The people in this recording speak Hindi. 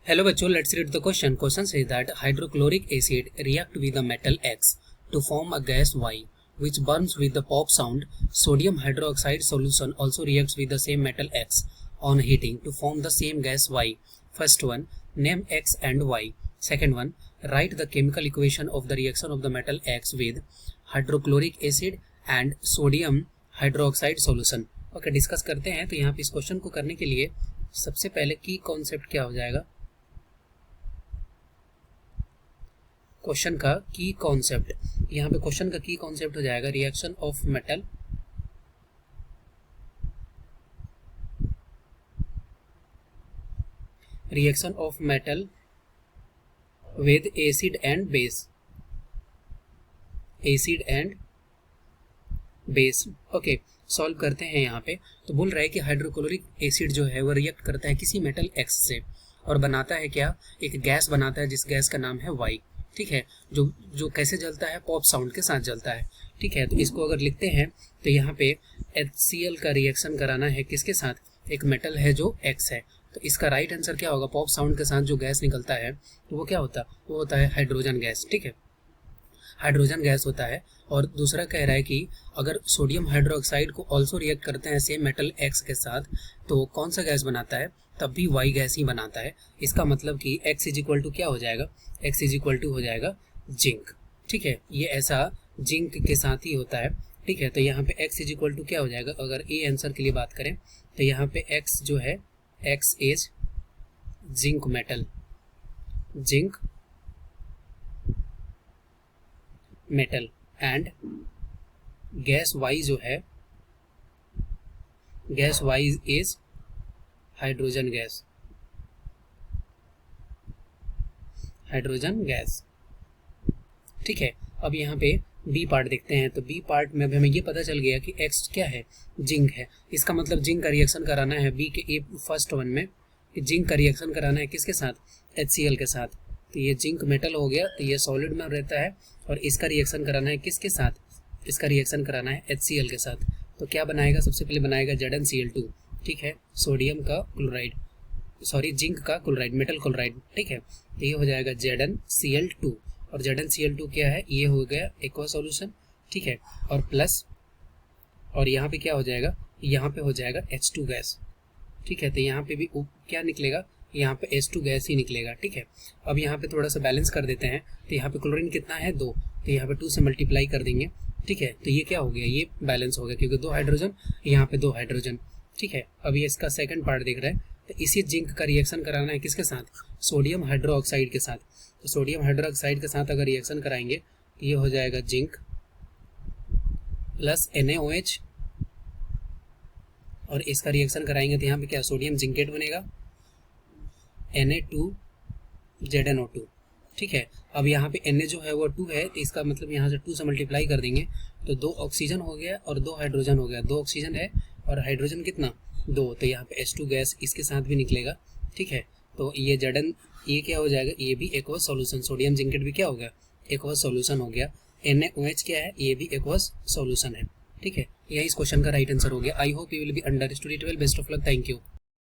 Hello bachcho, let's read the question. Question says that hydrochloric acid react with the metal X to form a gas Y which burns with the pop sound. Sodium hydroxide solution also reacts with the same metal X on heating to form the same gas Y. First one, name X and Y. Second one, write the chemical equation of the reaction of the metal X with hydrochloric acid and sodium hydroxide solution. Okay, discuss करते हैं. तो यहाँ पे इस क्वेश्चन को करने के लिए सबसे पहले की कॉन्सेप्ट क्या हो जाएगा. क्वेश्चन का की कॉन्सेप्ट, यहाँ पे क्वेश्चन का की कॉन्सेप्ट हो जाएगा reaction of metal with acid and base. Okay, solve करते हैं. यहाँ पे तो बोल रहा है कि हाइड्रोक्लोरिक एसिड जो है वो रिएक्ट करता है किसी मेटल एक्स से और बनाता है क्या, एक गैस बनाता है जिस गैस का नाम है वाई. ठीक है, जो कैसे जलता है, पॉप साउंड के साथ जलता है. ठीक है, तो इसको अगर लिखते हैं तो यहाँ पे HCl का रिएक्शन कराना है किसके साथ, एक मेटल है जो X है. तो इसका राइट आंसर क्या होगा, पॉप साउंड के साथ जो गैस निकलता है तो वो क्या होता है, वो होता है हाइड्रोजन गैस. ठीक है, हाइड्रोजन गैस होता है. और दूसरा कह रहा है कि अगर सोडियम हाइड्रोक्साइड को ऑल्सो रिएक्ट करते हैं सेम मेटल X के साथ तो कौन सा गैस बनाता है, तब भी वाई गैस ही बनाता है. इसका मतलब कि X इज इक्वल टू क्या हो जाएगा, X इज इक्वल टू हो जाएगा जिंक. ठीक है, ये ऐसा जिंक के साथ ही होता है. ठीक है, तो यहाँ पे X इज इक्वल टू क्या हो जाएगा, अगर ए आंसर के लिए बात करें तो यहाँ पे X जो है, X is zinc metal and gas Y जो है, gas Y is hydrogen gas. ठीक है, अब यहाँ पे बी पार्ट देखते हैं. तो बी पार्ट में हमें ये पता चल गया कि X क्या है, जिंक है. इसका मतलब जिंक का रिएक्शन कराना है बी के ए फर्स्ट वन में, जिंक का रिएक्शन कराना है किसके साथ, HCl के साथ. तो ये जिंक मेटल हो गया, तो ये सॉलिड में रहता है और इसका रिएक्शन कराना है किसके साथ, इसका रिएक्शन कराना है HCl के साथ. तो क्या बनाएगा, सबसे पहले बनाएगा ZnCl2. ठीक है, सोडियम का क्लोराइड, सॉरी जिंक का क्लोराइड, मेटल क्लोराइड. ठीक है, तो ये हो जाएगा ZnCl2 और ZnCl2 क्या है, ये हो गया एक्वा सॉल्यूशन. ठीक है, और प्लस, और यहाँ पे क्या हो जाएगा, यहाँ पे हो जाएगा H2 गैस. ठीक है, तो यहाँ पे भी क्या निकलेगा, यहाँ पे H2 गैस ही निकलेगा. ठीक है, अब यहाँ पे थोड़ा सा बैलेंस कर देते हैं. तो यहाँ पे क्लोरीन कितना है, 2, तो यहाँ पे 2 से मल्टीप्लाई कर देंगे. ठीक है, तो ये क्या हो गया, ये बैलेंस हो गया क्योंकि 2 हाइड्रोजन, यहाँ पे 2 हाइड्रोजन. ठीक है, अब ये इसका सेकंड पार्ट देख रहे हैं. तो इसी जिंक का रिएक्शन कराना है किसके साथ, सोडियम हाइड्रोक्साइड के साथ. तो सोडियम हाइड्रोक्साइड के साथ अगर रिएक्शन कराएंगे तो ये हो जाएगा जिंक प्लस NaOH, और इसका रिएक्शन कराएंगे तो यहाँ पे क्या, सोडियम जिंकेट बनेगा, Na2ZnO2. ठीक है, अब यहाँ पे Na जो है वो 2 है, तो इसका मतलब यहाँ से 2 से मल्टीप्लाई कर देंगे तो 2 ऑक्सीजन हो गया और 2 हाइड्रोजन हो गया. 2 ऑक्सीजन है और हाइड्रोजन कितना, 2, तो यहाँ पे H2 गैस इसके साथ भी निकलेगा. ठीक है, तो ये Zn, ये क्या हो जाएगा, ये भी एक्वस सॉल्यूशन, सोडियम जिंकेट भी क्या हो गया, एक्वस सॉल्यूशन हो गया. NaOH क्या है, ये भी एक्वस सॉल्यूशन है. ठीक है, यही इस क्वेश्चन का राइट आंसर हो गया. I hope you will be understood it well. Best of luck, thank you.